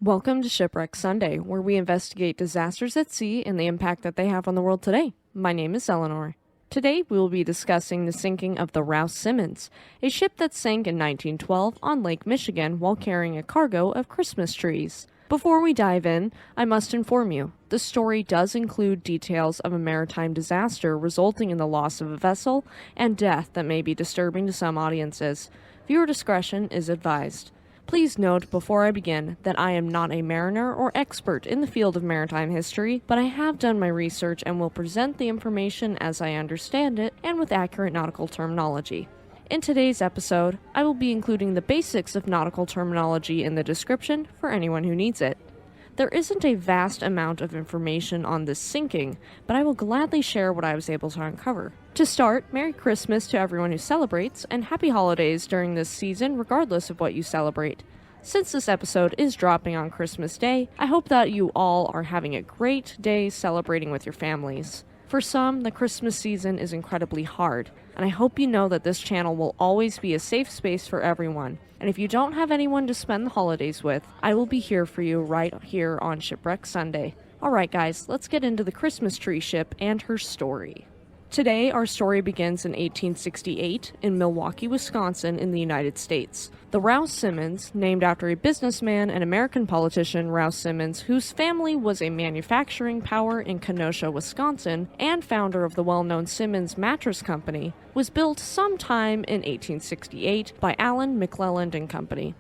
Welcome to Shipwreck Sunday, where we investigate disasters at sea and the impact that they have on the world today. My name is Elinor. Today we will be discussing the sinking of the Rouse Simmons, a ship that sank in 1912 on Lake Michigan while carrying a cargo of Christmas trees. Before we dive in, I must inform you, the story does include details of a maritime disaster resulting in the loss of a vessel and death that may be disturbing to some audiences. Viewer discretion is advised. Please note before I begin that I am not a mariner or expert in the field of maritime history, but I have done my research and will present the information as I understand it and with accurate nautical terminology. In today's episode, I will be including the basics of nautical terminology in the description for anyone who needs it. There isn't a vast amount of information on this sinking, but I will gladly share what I was able to uncover. To start, Merry Christmas to everyone who celebrates, and Happy Holidays during this season regardless of what you celebrate. Since this episode is dropping on Christmas Day, I hope that you all are having a great day celebrating with your families. For some, the Christmas season is incredibly hard, and I hope you know that this channel will always be a safe space for everyone. And if you don't have anyone to spend the holidays with, I will be here for you right here on Shipwreck Sunday. Alright guys, let's get into the Christmas tree ship and her story. Today, our story begins in 1868 in Milwaukee, Wisconsin in the United States. The Rouse Simmons, named after a businessman and American politician Rouse Simmons, whose family was a manufacturing power in Kenosha, Wisconsin, and founder of the well-known Simmons Mattress Company, was built sometime in 1868 by Allen McClelland and Company.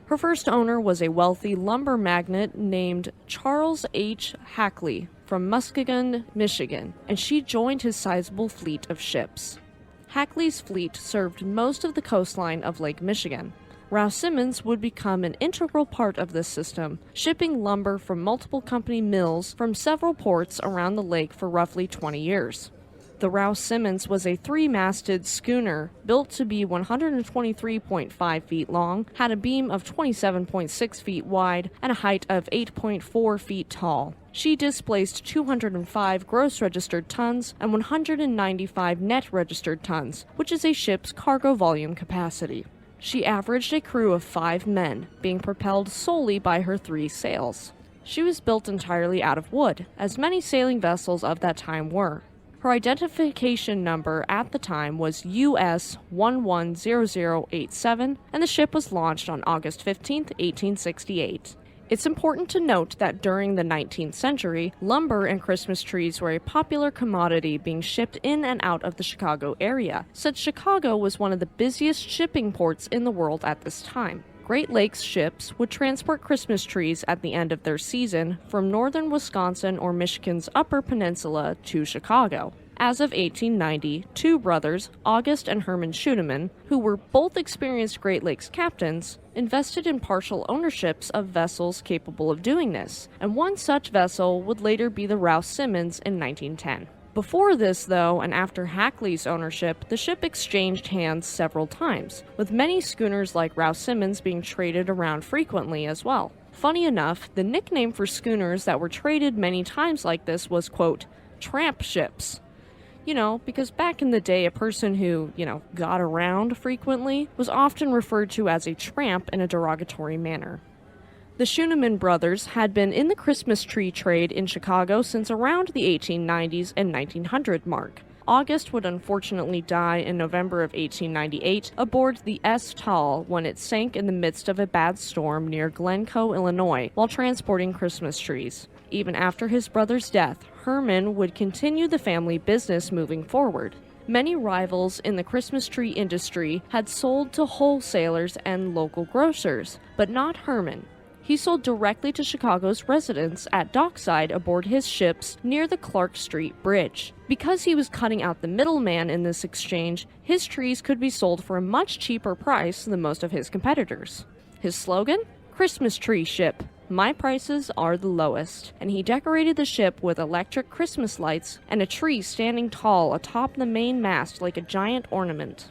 Her first owner was a wealthy lumber magnate named Charles H. Hackley from Muskegon, Michigan, and she joined his sizable fleet of ships. Hackley's fleet served most of the coastline of Lake Michigan. Rouse Simmons would become an integral part of this system, shipping lumber from multiple company mills from several ports around the lake for roughly 20 years. The Rouse Simmons was a three-masted schooner built to be 123.5 feet long, had a beam of 27.6 feet wide, and a height of 8.4 feet tall. She displaced 205 gross registered tons and 195 net registered tons, which is a ship's cargo volume capacity. She averaged a crew of 5 men, being propelled solely by her 3 sails. She was built entirely out of wood, as many sailing vessels of that time were. Her identification number at the time was US 110087, and the ship was launched on August 15, 1868. It's important to note that during the 19th century, lumber and Christmas trees were a popular commodity being shipped in and out of the Chicago area, since Chicago was one of the busiest shipping ports in the world at this time. Great Lakes ships would transport Christmas trees at the end of their season from northern Wisconsin or Michigan's Upper Peninsula to Chicago. As of 1890, 2 brothers, August and Herman Schunemann, who were both experienced Great Lakes captains, invested in partial ownerships of vessels capable of doing this, and one such vessel would later be the Rouse Simmons in 1910. Before this, though, and after Hackley's ownership, the ship exchanged hands several times, with many schooners like Rouse Simmons being traded around frequently as well. Funny enough, the nickname for schooners that were traded many times like this was, quote, tramp ships. Because back in the day, a person who, got around frequently was often referred to as a tramp in a derogatory manner. The Schunemann brothers had been in the Christmas tree trade in Chicago since around the 1890s and 1900 mark. August would unfortunately die in November of 1898 aboard the S. Tall when it sank in the midst of a bad storm near Glencoe, Illinois, while transporting Christmas trees. Even after his brother's death, Herman would continue the family business moving forward. Many rivals in the Christmas tree industry had sold to wholesalers and local grocers, but not Herman. He sold directly to Chicago's residents at dockside aboard his ships near the Clark Street Bridge. Because he was cutting out the middleman in this exchange, his trees could be sold for a much cheaper price than most of his competitors. His slogan? Christmas tree ship. My prices are the lowest. And he decorated the ship with electric Christmas lights and a tree standing tall atop the main mast like a giant ornament.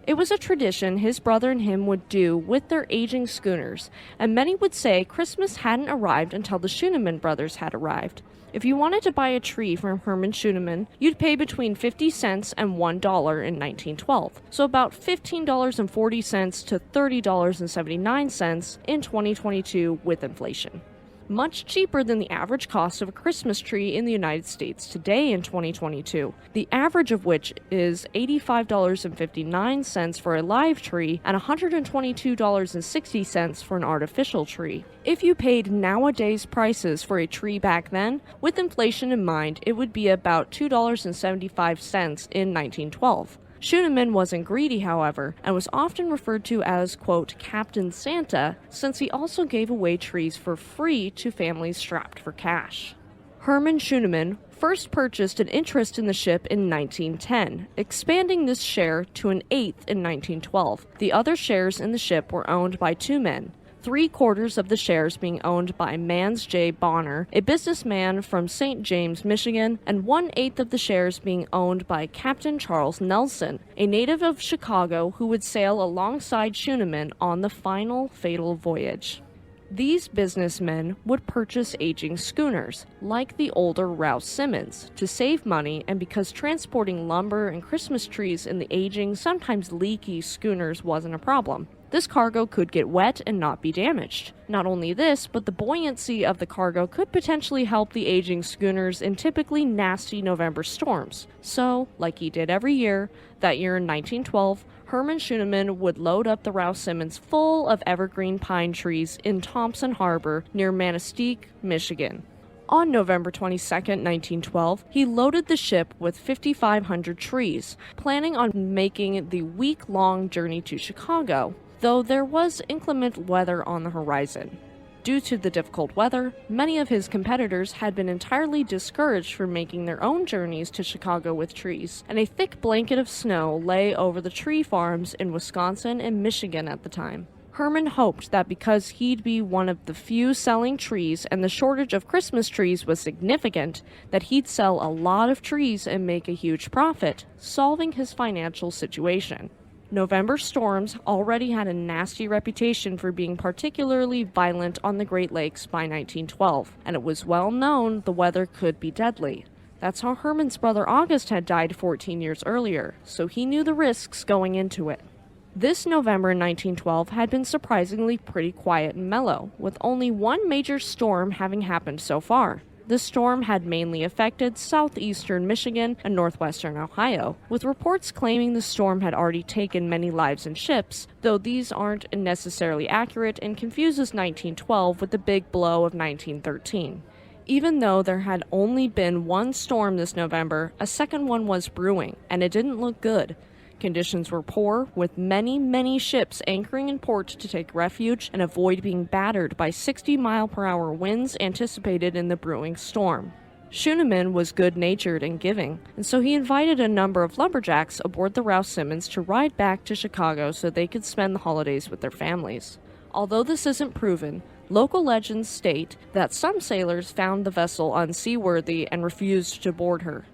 It was a tradition his brother and him would do with their aging schooners, and many would say Christmas hadn't arrived until the Schunemann brothers had arrived. If you wanted to buy a tree from Herman Schunemann, you'd pay between 50 cents and $1 in 1912, so about $15.40 to $30.79 in 2022 with inflation. much cheaper than the average cost of a Christmas tree in the United States today in 2022, the average of which is $85.59 for a live tree and $122.60 for an artificial tree. If you paid nowadays prices for a tree back then, with inflation in mind, it would be about $2.75 in 1912. Schuneman wasn't greedy, however, and was often referred to as, quote, Captain Santa, since he also gave away trees for free to families strapped for cash. Herman Schuneman first purchased an interest in the ship in 1910, expanding this share to an eighth in 1912. The other shares in the ship were owned by two men, 3/4 of the shares being owned by Mans J. Bonner, a businessman from St. James, Michigan, and 1/8 of the shares being owned by Captain Charles Nelson, a native of Chicago who would sail alongside Schuneman on the final fatal voyage. These businessmen would purchase aging schooners, like the older Rouse Simmons, to save money and because transporting lumber and Christmas trees in the aging, sometimes leaky schooners wasn't a problem. This cargo could get wet and not be damaged. Not only this, but the buoyancy of the cargo could potentially help the aging schooners in typically nasty November storms. So, like he did every year, that year in 1912, Herman Schuneman would load up the Rouse Simmons full of evergreen pine trees in Thompson Harbor near Manistee, Michigan. On November 22, 1912, he loaded the ship with 5,500 trees, planning on making the week-long journey to Chicago, though there was inclement weather on the horizon. Due to the difficult weather, many of his competitors had been entirely discouraged from making their own journeys to Chicago with trees, and a thick blanket of snow lay over the tree farms in Wisconsin and Michigan at the time. Herman hoped that because he'd be one of the few selling trees and the shortage of Christmas trees was significant, that he'd sell a lot of trees and make a huge profit, solving his financial situation. November storms already had a nasty reputation for being particularly violent on the Great Lakes by 1912, and it was well known the weather could be deadly. That's how Herman's brother August had died 14 years earlier, so he knew the risks going into it. This November 1912 had been surprisingly pretty quiet and mellow, with only one major storm having happened so far. The storm had mainly affected southeastern Michigan and northwestern Ohio, with reports claiming the storm had already taken many lives and ships, though these aren't necessarily accurate and confuses 1912 with the big blow of 1913. Even though there had only been one storm this November, a second one was brewing, and it didn't look good. Conditions were poor, with many ships anchoring in port to take refuge and avoid being battered by 60-mile-per-hour winds anticipated in the brewing storm. Schuneman was good-natured and giving, and so he invited a number of lumberjacks aboard the Rouse Simmons to ride back to Chicago so they could spend the holidays with their families. Although this isn't proven, local legends state that some sailors found the vessel unseaworthy and refused to board her.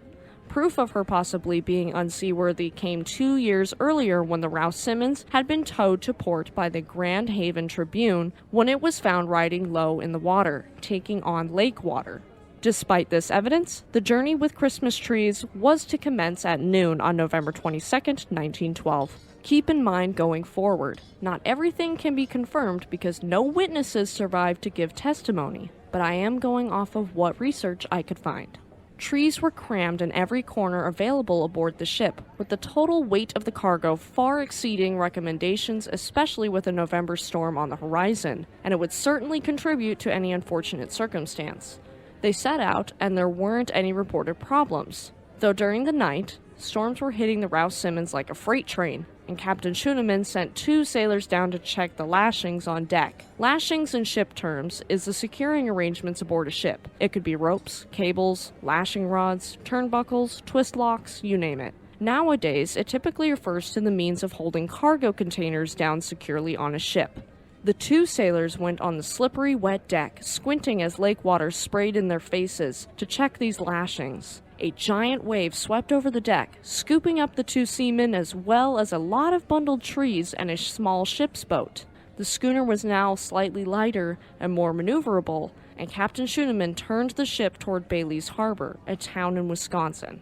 Proof of her possibly being unseaworthy came 2 years earlier when the Rouse Simmons had been towed to port by the Grand Haven Tribune when it was found riding low in the water, taking on lake water. Despite this evidence, the journey with Christmas trees was to commence at noon on November 22, 1912. Keep in mind going forward, not everything can be confirmed because no witnesses survived to give testimony, but I am going off of what research I could find. Trees were crammed in every corner available aboard the ship, with the total weight of the cargo far exceeding recommendations, especially with a November storm on the horizon, and it would certainly contribute to any unfortunate circumstance. They set out, and there weren't any reported problems, though during the night, storms were hitting the Rouse Simmons like a freight train, and Captain Schuneman sent 2 sailors down to check the lashings on deck. Lashings in ship terms is the securing arrangements aboard a ship. It could be ropes, cables, lashing rods, turnbuckles, twist locks, you name it. Nowadays, it typically refers to the means of holding cargo containers down securely on a ship. The 2 sailors went on the slippery, wet deck, squinting as lake water sprayed in their faces to check these lashings. A giant wave swept over the deck, scooping up the 2 seamen as well as a lot of bundled trees and a small ship's boat. The schooner was now slightly lighter and more maneuverable, and Captain Schuneman turned the ship toward Bailey's Harbor, a town in Wisconsin.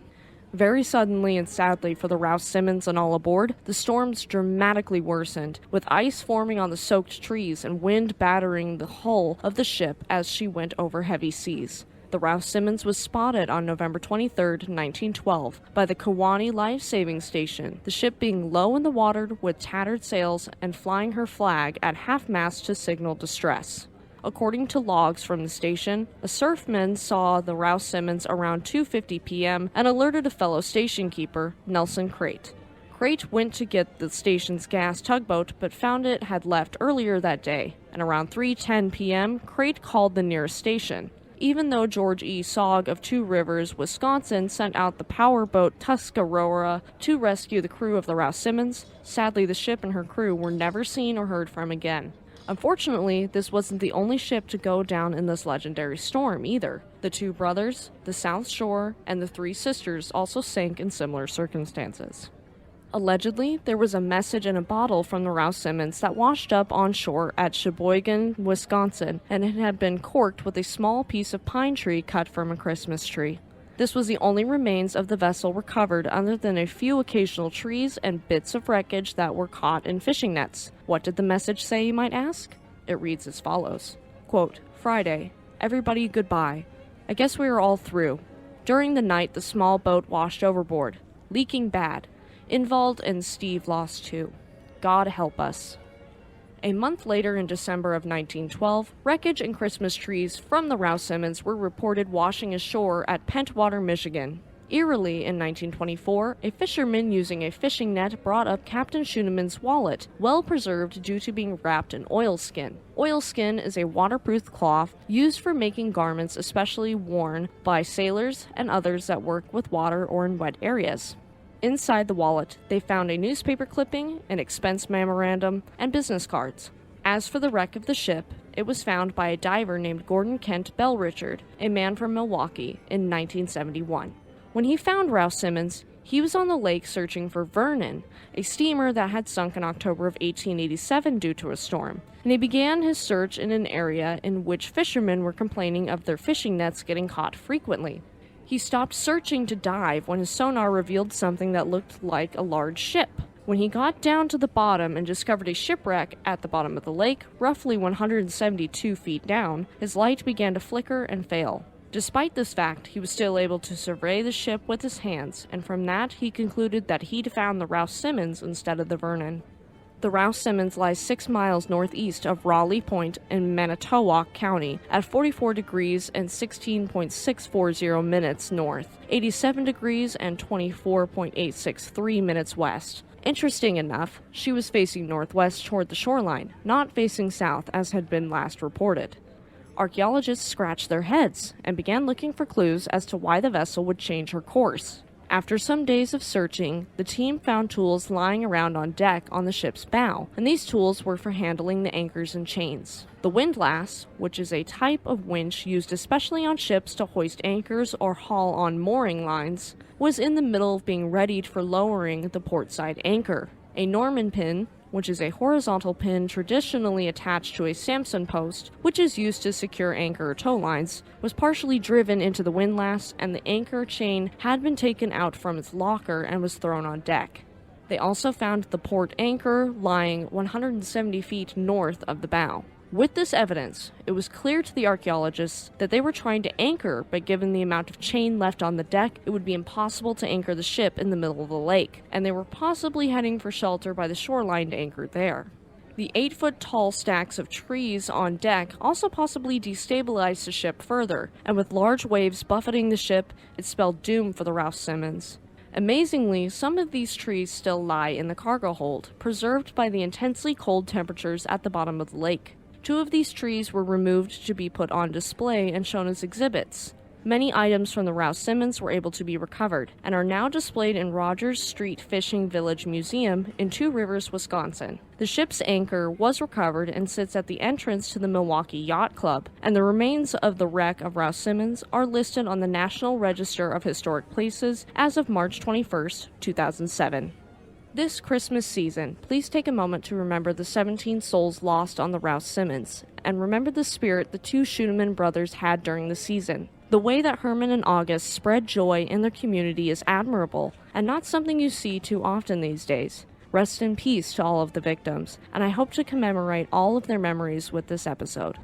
Very suddenly and sadly for the Rouse Simmons and all aboard, the storms dramatically worsened, with ice forming on the soaked trees and wind battering the hull of the ship as she went over heavy seas. The Rouse Simmons was spotted on November 23, 1912, by the Kewanee Life-Saving Station, the ship being low in the water with tattered sails and flying her flag at half-mast to signal distress. According to logs from the station, a surfman saw the Rouse Simmons around 2:50 p.m. and alerted a fellow station keeper, Nelson Crate. Crate went to get the station's gas tugboat but found it had left earlier that day, and around 3:10 p.m., Crate called the nearest station. Even though George E. Sogg of Two Rivers, Wisconsin, sent out the powerboat Tuscarora to rescue the crew of the Rouse Simmons, sadly the ship and her crew were never seen or heard from again. Unfortunately, this wasn't the only ship to go down in this legendary storm either. The Two Brothers, the South Shore, and the Three Sisters also sank in similar circumstances. Allegedly, there was a message in a bottle from the Rouse Simmons that washed up on shore at Sheboygan, Wisconsin, and it had been corked with a small piece of pine tree cut from a Christmas tree. This was the only remains of the vessel recovered other than a few occasional trees and bits of wreckage that were caught in fishing nets. What did the message say, you might ask? It reads as follows. Quote, Friday. Everybody goodbye. I guess we are all through. During the night, the small boat washed overboard. Leaking bad. Involved and Steve lost too. God help us. A month later, in December of 1912, wreckage and Christmas trees from the Rouse Simmons were reported washing ashore at Pentwater, Michigan. Eerily, in 1924, a fisherman using a fishing net brought up Captain Schooneman's wallet, well preserved due to being wrapped in oilskin. Oilskin is a waterproof cloth used for making garments especially worn by sailors and others that work with water or in wet areas. Inside the wallet, they found a newspaper clipping, an expense memorandum, and business cards. As for the wreck of the ship, it was found by a diver named Gordon Kent Bell-Richard, a man from Milwaukee, in 1971. When he found Rouse Simmons, he was on the lake searching for Vernon, a steamer that had sunk in October of 1887 due to a storm, and he began his search in an area in which fishermen were complaining of their fishing nets getting caught frequently. He stopped searching to dive when his sonar revealed something that looked like a large ship. When he got down to the bottom and discovered a shipwreck at the bottom of the lake, roughly 172 feet down, his light began to flicker and fail. Despite this fact, he was still able to survey the ship with his hands, and from that he concluded that he'd found the Rouse Simmons instead of the Vernon. The Rouse Simmons lies 6 miles northeast of Raleigh Point in Manitowoc County at 44 degrees and 16.640 minutes north, 87 degrees and 24.863 minutes west. Interesting enough, she was facing northwest toward the shoreline, not facing south as had been last reported. Archaeologists scratched their heads and began looking for clues as to why the vessel would change her course. After some days of searching, the team found tools lying around on deck on the ship's bow, and these tools were for handling the anchors and chains. The windlass, which is a type of winch used especially on ships to hoist anchors or haul on mooring lines, was in the middle of being readied for lowering the portside anchor. A Norman pin, which is a horizontal pin traditionally attached to a Samson post, which is used to secure anchor or tow lines, was partially driven into the windlass, and the anchor chain had been taken out from its locker and was thrown on deck. They also found the port anchor lying 170 feet north of the bow. With this evidence, it was clear to the archaeologists that they were trying to anchor, but given the amount of chain left on the deck, it would be impossible to anchor the ship in the middle of the lake, and they were possibly heading for shelter by the shoreline to anchor there. The 8-foot-tall stacks of trees on deck also possibly destabilized the ship further, and with large waves buffeting the ship, it spelled doom for the Rouse Simmons. Amazingly, some of these trees still lie in the cargo hold, preserved by the intensely cold temperatures at the bottom of the lake. 2 of these trees were removed to be put on display and shown as exhibits. Many items from the Rouse Simmons were able to be recovered and are now displayed in Rogers Street Fishing Village Museum in Two Rivers, Wisconsin. The ship's anchor was recovered and sits at the entrance to the Milwaukee Yacht Club, and the remains of the wreck of Rouse Simmons are listed on the National Register of Historic Places as of March 21, 2007. This Christmas season, please take a moment to remember the 17 souls lost on the Rouse Simmons, and remember the spirit the 2 Schooneman brothers had during the season. The way that Herman and August spread joy in their community is admirable, and not something you see too often these days. Rest in peace to all of the victims, and I hope to commemorate all of their memories with this episode.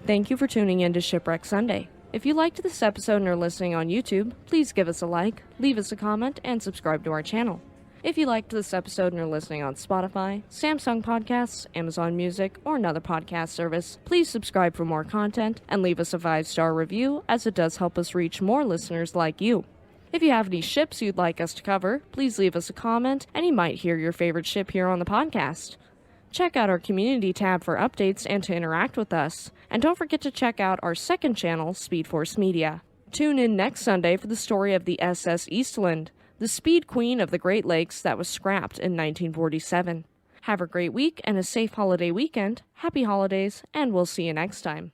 Thank you for tuning in to Shipwreck Sunday. If you liked this episode and are listening on YouTube, please give us a like, leave us a comment, and subscribe to our channel. If you liked this episode and are listening on Spotify, Samsung Podcasts, Amazon Music, or another podcast service, please subscribe for more content and leave us a 5-star review, as it does help us reach more listeners like you. If you have any ships you'd like us to cover, please leave us a comment and you might hear your favorite ship here on the podcast. Check out our community tab for updates and to interact with us. And don't forget to check out our second channel, Speed Force Media. Tune in next Sunday for the story of the SS Eastland, the speed queen of the Great Lakes that was scrapped in 1947. Have a great week and a safe holiday weekend. Happy holidays, and we'll see you next time.